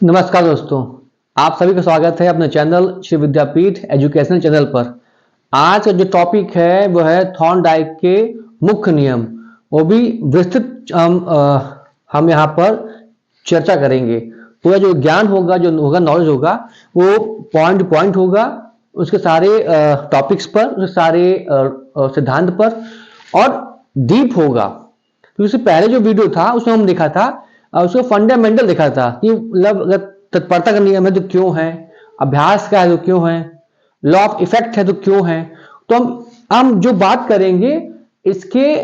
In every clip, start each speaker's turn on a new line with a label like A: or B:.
A: नमस्कार दोस्तों, आप सभी का स्वागत है अपने चैनल श्री विद्यापीठ एजुकेशनल चैनल पर। आज का जो टॉपिक है वो है थॉर्नडाइक के मुख्य नियम, वो भी विस्तृत हम यहाँ पर चर्चा करेंगे। पूरा जो ज्ञान होगा, जो होगा नॉलेज होगा, वो पॉइंट पॉइंट होगा, उसके सारे टॉपिक्स पर, उसके सारे सिद्धांत पर और डीप होगा। तो इससे पहले जो वीडियो था उसमें हम देखा था, उसको फंडामेंटल देखा था कि मतलब अगर तत्परता का नियम है तो क्यों है, अभ्यास का है तो क्यों है, लॉ ऑफ इफेक्ट है तो क्यों है। तो हम जो बात करेंगे इसके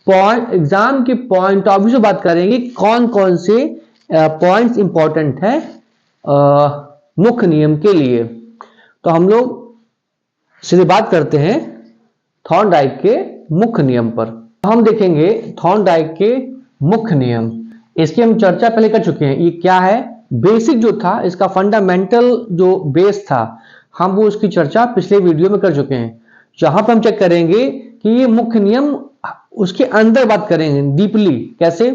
A: पॉइंट, एग्जाम के पॉइंट ऑफ व्यू से बात करेंगे कौन कौन से पॉइंट्स इंपॉर्टेंट है मुख्य नियम के लिए। तो हम लोग सीधे बात करते हैं थॉर्नडाइक के मुख्य नियम पर। हम देखेंगे थॉर्नडाइक के मुख्य नियम, इसकी हम चर्चा पहले कर चुके हैं। ये क्या है, बेसिक जो था, इसका फंडामेंटल जो बेस था, हम वो उसकी चर्चा पिछले वीडियो में कर चुके हैं। जहां पर हम चेक करेंगे कि ये मुख्य नियम, उसके अंदर बात करेंगे डीपली। कैसे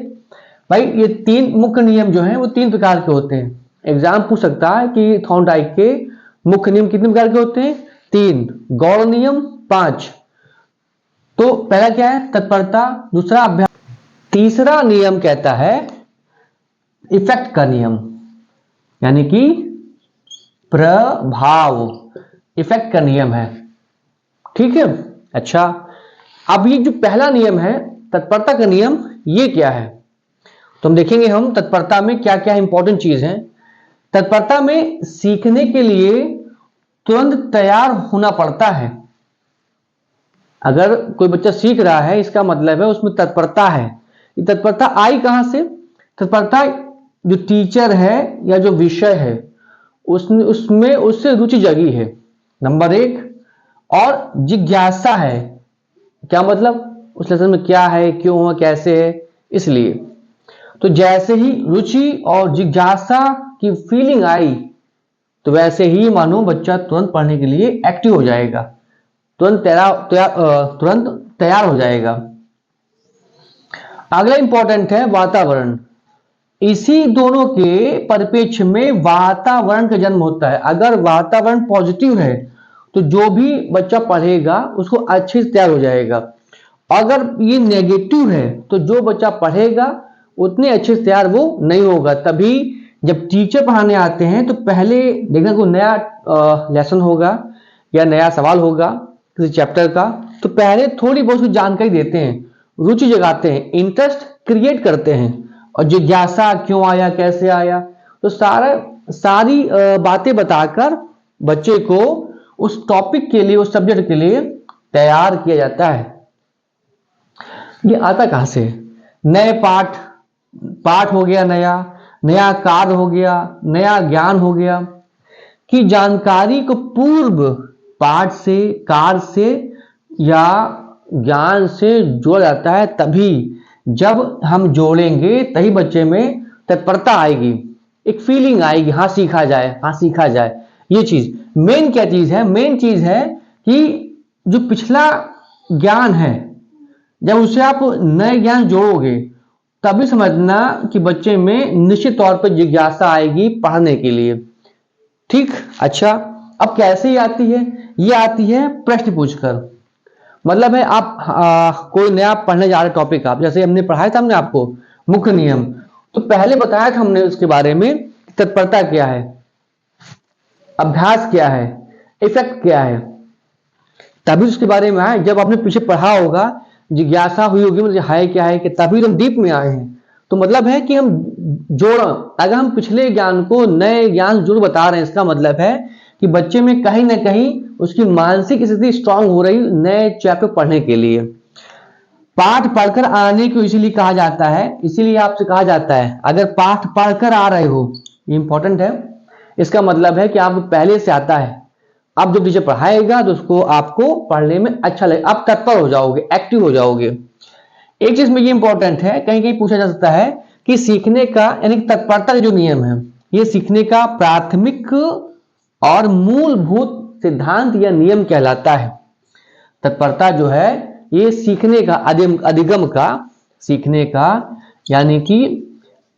A: भाई, ये तीन मुख्य नियम जो हैं वो तीन प्रकार के होते हैं। एग्जाम पूछ सकता है कि थॉर्नडाइक के मुख्य नियम कितने प्रकार के होते हैं? तीन। गौड़ नियम 5। तो पहला क्या है? तत्परता। दूसरा अभ्यास। तीसरा नियम कहता है इफेक्ट का नियम, यानी कि प्रभाव, इफेक्ट का नियम है। ठीक है। अच्छा, अब ये जो पहला नियम है तत्परता का नियम, ये क्या है? तो हम देखेंगे हम तत्परता में क्या क्या इंपॉर्टेंट चीज है। तत्परता में सीखने के लिए तुरंत तैयार होना पड़ता है। अगर कोई बच्चा सीख रहा है, इसका मतलब है उसमें तत्परता है। ये तत्परता आई कहां से? तत्परता जो टीचर है या जो विषय है उसमें उससे रुचि जगी है, नंबर एक। और जिज्ञासा है। क्या मतलब? उस लेसन में क्या है, क्यों है, कैसे है, इसलिए। तो जैसे ही रुचि और जिज्ञासा की फीलिंग आई तो वैसे ही मानो बच्चा तुरंत पढ़ने के लिए एक्टिव हो जाएगा, तुरंत तैयार हो जाएगा। अगला इंपॉर्टेंट है वातावरण। इसी दोनों के परिप्रेक्ष्य में वातावरण का जन्म होता है। अगर वातावरण पॉजिटिव है तो जो भी बच्चा पढ़ेगा उसको अच्छे से तैयार हो जाएगा। अगर ये नेगेटिव है तो जो बच्चा पढ़ेगा उतने अच्छे से तैयार वो नहीं होगा। तभी जब टीचर पढ़ाने आते हैं तो पहले देखना, कोई नया लेसन होगा या नया सवाल होगा किसी चैप्टर का, तो पहले थोड़ी बहुत जानकारी देते हैं, रुचि जगाते हैं, इंटरेस्ट क्रिएट करते हैं, और जिज्ञासा क्यों आया, कैसे आया, तो सारी बातें बताकर बच्चे को उस टॉपिक के लिए, उस सब्जेक्ट के लिए तैयार किया जाता है। ये आता कहां से? नए पाठ हो गया, नया कार्य हो गया, नया ज्ञान हो गया, कि जानकारी को पूर्व पाठ से, कार्य से या ज्ञान से जोड़ा जाता है। तभी जब हम जोड़ेंगे तभी बच्चे में तत्परता आएगी, एक फीलिंग आएगी, हाँ सीखा जाए, हाँ सीखा जाए। ये चीज मेन क्या चीज है? मेन चीज है कि जो पिछला ज्ञान है, जब उसे आप नए ज्ञान जोड़ोगे तभी समझना कि बच्चे में निश्चित तौर पर जिज्ञासा आएगी पढ़ने के लिए। ठीक। अच्छा, अब कैसे ही आती है? ये आती है प्रश्न पूछकर। मतलब है आप कोई नया पढ़ने जा रहे टॉपिक, आप जैसे हमने पढ़ाया था, हमने आपको मुख्य नियम, तो पहले बताया था हमने उसके बारे में, तत्परता क्या है, अभ्यास क्या है, इफेक्ट क्या है, तभी उसके बारे में आए। जब आपने पीछे पढ़ा होगा, जिज्ञासा हुई होगी मुझे है क्या है, कि तभी हम डीप में आए हैं। तो मतलब है कि हम जोड़, अगर हम पिछले ज्ञान को नए ज्ञान जोड़ बता रहे हैं, इसका मतलब है कि बच्चे में कहीं ना कहीं उसकी मानसिक स्थिति स्ट्रांग हो रही नए चैप्टर पढ़ने के लिए। पाठ पढ़कर आने को इसीलिए कहा जाता है, इसीलिए आपसे कहा जाता है अगर पाठ पढ़कर आ रहे हो, ये इंपॉर्टेंट है। इसका मतलब है कि आपको पहले से आता है, अब जब टीचर पढ़ाएगा तो उसको आपको पढ़ने में अच्छा लगे, आप तत्पर हो जाओगे, एक्टिव हो जाओगे। एक चीज में ये इंपॉर्टेंट है, कहीं कहीं पूछा जा सकता है कि सीखने का यानी तत्परता का जो नियम है, ये सीखने का प्राथमिक और मूलभूत सिद्धांत या नियम कहलाता है। तत्परता जो है ये सीखने का अधिगम का, सीखने का यानी कि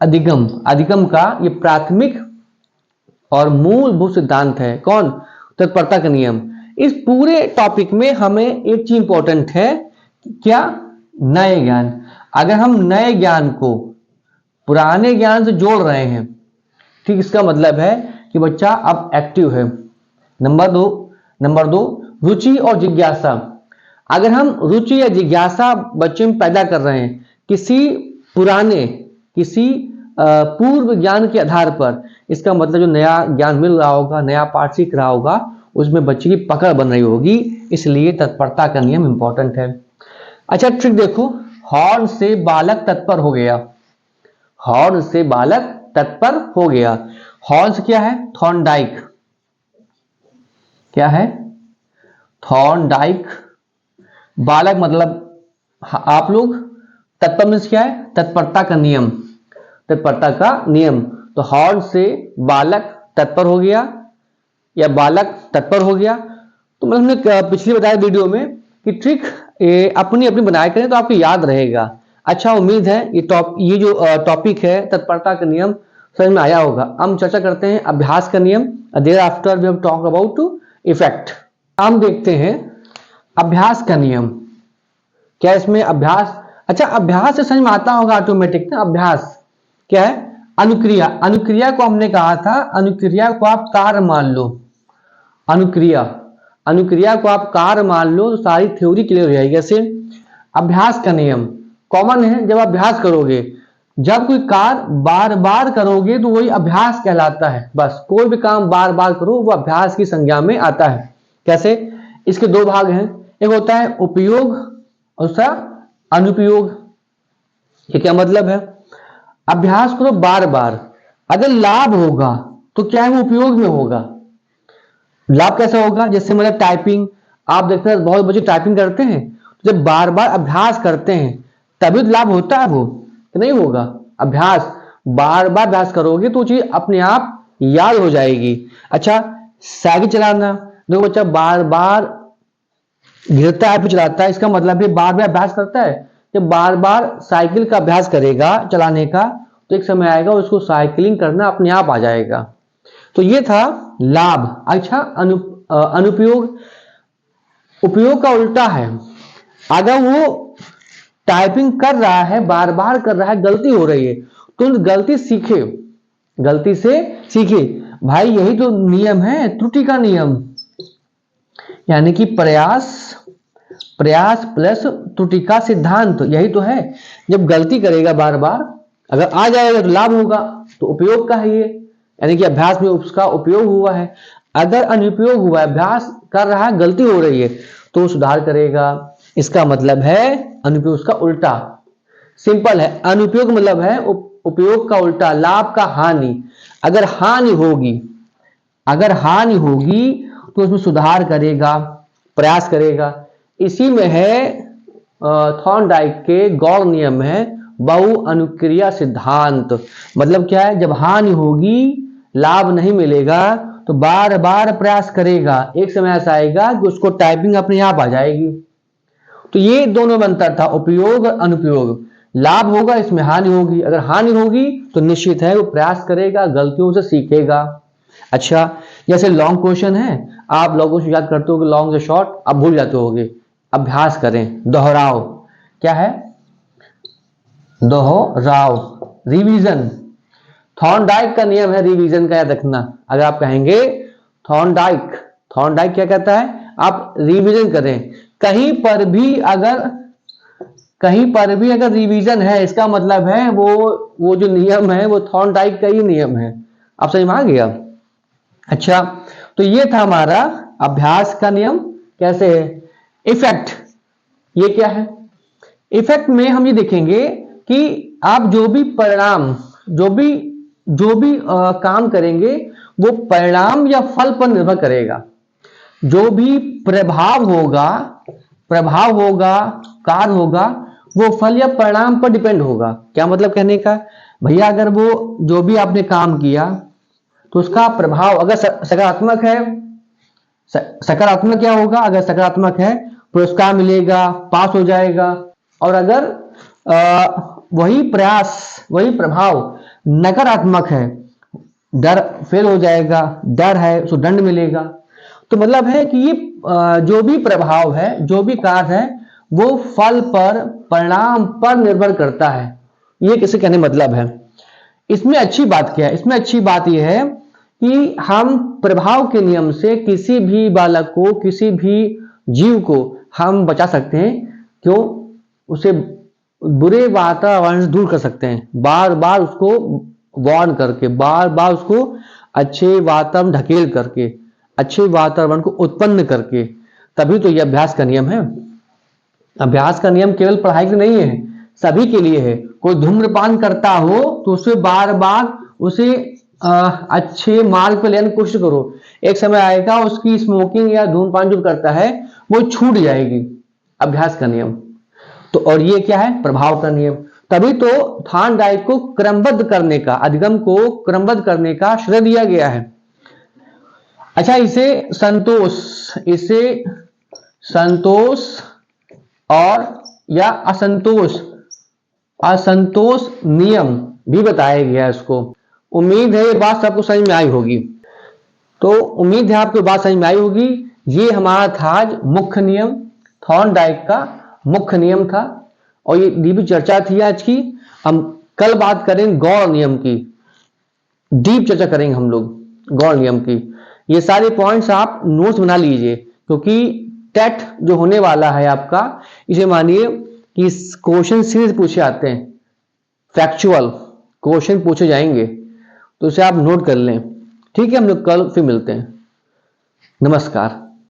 A: अधिगम का ये प्राथमिक और मूलभूत सिद्धांत है। कौन? तत्परता का नियम। इस पूरे टॉपिक में हमें एक चीज इंपॉर्टेंट है, क्या? नए ज्ञान। अगर हम नए ज्ञान को पुराने ज्ञान से जोड़ रहे हैं, ठीक, इसका मतलब है कि बच्चा अब एक्टिव है। नंबर दो, रुचि और जिज्ञासा। अगर हम रुचि या जिज्ञासा बच्चे में पैदा कर रहे हैं किसी पूर्व ज्ञान के आधार पर, इसका मतलब जो नया ज्ञान मिल रहा होगा, नया पाठ सीख रहा होगा, उसमें बच्चे की पकड़ बन रही होगी। इसलिए तत्परता का नियम इंपॉर्टेंट है। अच्छा, ट्रिक देखो। हॉर्न से बालक तत्पर हो गया। हॉर्न से बालक तत्पर हो गया। हॉर्न से क्या है? थॉर्नडाइक। क्या है? थॉर्नडाइक। बालक मतलब आप लोग, तत्पर मीन्स क्या है? तत्परता का नियम। तत्परता का नियम। तो हॉर्न से बालक तत्पर हो गया या बालक तत्पर हो गया। तो मतलब हमने पिछली बताया वीडियो में कि ट्रिक अपनी अपनी बनाया करें तो आपको याद रहेगा। अच्छा, उम्मीद है ये जो टॉपिक है तत्परता का नियम समझ में आया होगा। हम चर्चा करते हैं अभ्यास का नियम। Thereafter we have talk about effect. हम देखते हैं अभ्यास का नियम। क्या इसमें अभ्यास? अच्छा, अभ्यास से समझ में आता होगा ऑटोमेटिक ना। अभ्यास क्या है? अनुक्रिया। अनुक्रिया को हमने कहा था, अनुक्रिया को आप कार्य मान लो। अनुक्रिया को आप कार्य मान लो तो सारी थ्योरी क्लियर हो जाएगी। जैसे अभ्यास का नियम कॉमन है, जब अभ्यास करोगे, जब कोई कार्य बार बार करोगे तो वही अभ्यास कहलाता है। बस कोई भी काम बार बार करो वो अभ्यास की संज्ञा में आता है। कैसे? इसके दो भाग हैं, एक होता है उपयोग और दूसरा अनुपयोग। ये क्या मतलब है? अभ्यास करो बार बार, अगर लाभ होगा तो क्या है? वो उपयोग में होगा। लाभ कैसा होगा? जैसे मतलब टाइपिंग, आप देखते हैं बहुत बच्चे टाइपिंग करते हैं, तो जब बार बार अभ्यास करते हैं तभी तो लाभ होता है, वो तो नहीं होगा। अभ्यास बार बार अभ्यास करोगे तो चीज अपने आप याद हो जाएगी। अच्छा, साइकिल चलाना, देखो बच्चा बार बार गिरता है फिर चलाता है, इसका मतलब है बार बार अभ्यास करता है। जब बार बार साइकिल का अभ्यास करेगा चलाने का, तो एक समय आएगा उसको साइकिलिंग करना अपने आप आ जाएगा। तो ये था लाभ। अच्छा, अनुपयोग। उपयोग का उल्टा है। अगर वो टाइपिंग कर रहा है, बार बार कर रहा है, गलती हो रही है, तो गलती सीखे, गलती से सीखे। भाई यही तो नियम है, त्रुटि का नियम, यानी कि प्रयास प्लस त्रुटि का सिद्धांत, यही तो है। जब गलती करेगा बार बार, अगर आ जाएगा तो लाभ होगा, तो उपयोग का है ये, यानी कि अभ्यास में उसका उपयोग हुआ है। अगर अनुपयोग हुआ है, अभ्यास कर रहा है, गलती हो रही है, तो सुधार करेगा। इसका मतलब है अनुपयोग उसका उल्टा। सिंपल है, अनुपयोग मतलब है उपयोग का उल्टा, लाभ का हानि। अगर हानि होगी तो उसमें सुधार करेगा, प्रयास करेगा। इसी में है थॉर्नडाइक के गौर नियम है बहु अनुक्रिया सिद्धांत। मतलब क्या है? जब हानि होगी, लाभ नहीं मिलेगा, तो बार बार प्रयास करेगा, एक समय ऐसा आएगा कि उसको टाइपिंग अपने आप आ जाएगी। तो ये दोनों में अंतर था, उपयोग और अनुपयोग। लाभ होगा, इसमें हानि होगी। अगर हानि होगी तो निश्चित है वो प्रयास करेगा, गलतियों से सीखेगा। अच्छा, जैसे लॉन्ग क्वेश्चन है, आप लोगों से याद करते हो कि लॉन्ग से शॉर्ट, आप भूल जाते होगे। अभ्यास करें, दोहराओ। क्या है? दोहराओ, रिवीजन। थॉर्नडाइक का नियम है रिवीजन का, याद रखना। अगर आप कहेंगे थॉर्नडाइक क्या कहता है? आप रिवीजन करें। कहीं पर भी अगर रिवीजन है, इसका मतलब है वो जो नियम है वो थॉर्नडाइक का ही नियम है। आप समझ में आ गया? अच्छा, तो ये था हमारा अभ्यास का नियम। कैसे है? इफेक्ट, ये क्या है? इफेक्ट में हम ये देखेंगे कि आप जो भी परिणाम, जो भी काम करेंगे, वो परिणाम या फल पर निर्भर करेगा। जो भी प्रभाव होगा, कार्य होगा, वो फल या परिणाम पर डिपेंड होगा। क्या मतलब कहने का? भैया अगर वो जो भी आपने काम किया तो उसका प्रभाव अगर सकारात्मक है, सकारात्मक क्या होगा? अगर सकारात्मक है, पुरस्कार मिलेगा, पास हो जाएगा। और अगर वही प्रभाव नकारात्मक है, डर फेल हो जाएगा, डर है उसको दंड मिलेगा। तो मतलब है कि ये जो भी प्रभाव है, जो भी कार्य है, वो फल पर, परिणाम पर निर्भर करता है। ये किसी कहने मतलब है। इसमें अच्छी बात क्या है? इसमें अच्छी बात यह है कि हम प्रभाव के नियम से किसी भी बालक को, किसी भी जीव को हम बचा सकते हैं। क्यों? उसे बुरे वातावरण से दूर कर सकते हैं, बार बार उसको वार्न करके, बार बार उसको अच्छे वातावरण ढकेल करके, अच्छे वातावरण को उत्पन्न करके। तभी तो यह अभ्यास का नियम है। अभ्यास का नियम केवल पढ़ाई के नहीं है, सभी के लिए है। कोई धूम्रपान करता हो तो उसे बार बार उसे अच्छे मार्ग पर लेने की कोशिश करो। एक समय आएगा उसकी स्मोकिंग या धूम्रपान जो करता है वो छूट जाएगी। अभ्यास का नियम। तो और ये क्या है? प्रभाव का नियम। तभी तो थॉर्नडाइक को क्रमबद्ध करने का, अधिगम को क्रमबद्ध करने का श्रेय दिया गया है। अच्छा, इसे संतोष और या असंतोष नियम भी बताया गया है इसको। उम्मीद है ये बात सबको समझ में आई होगी। तो उम्मीद है आपको बात समझ में आई होगी। ये हमारा था आज मुख्य नियम, थॉर्नडाइक का मुख्य नियम था, और ये डीप चर्चा थी आज की। हम कल बात करेंगे गौड़ नियम की, डीप चर्चा करेंगे हम लोग गौड़ नियम की। ये सारे पॉइंट्स आप नोट्स बना लीजिए, क्योंकि टेट जो होने वाला है आपका, इसे मानिए कि क्वेश्चन सीरीज पूछे आते हैं, फैक्चुअल क्वेश्चन पूछे जाएंगे, तो इसे आप नोट कर लें। ठीक है, हम लोग कल फिर मिलते हैं। नमस्कार।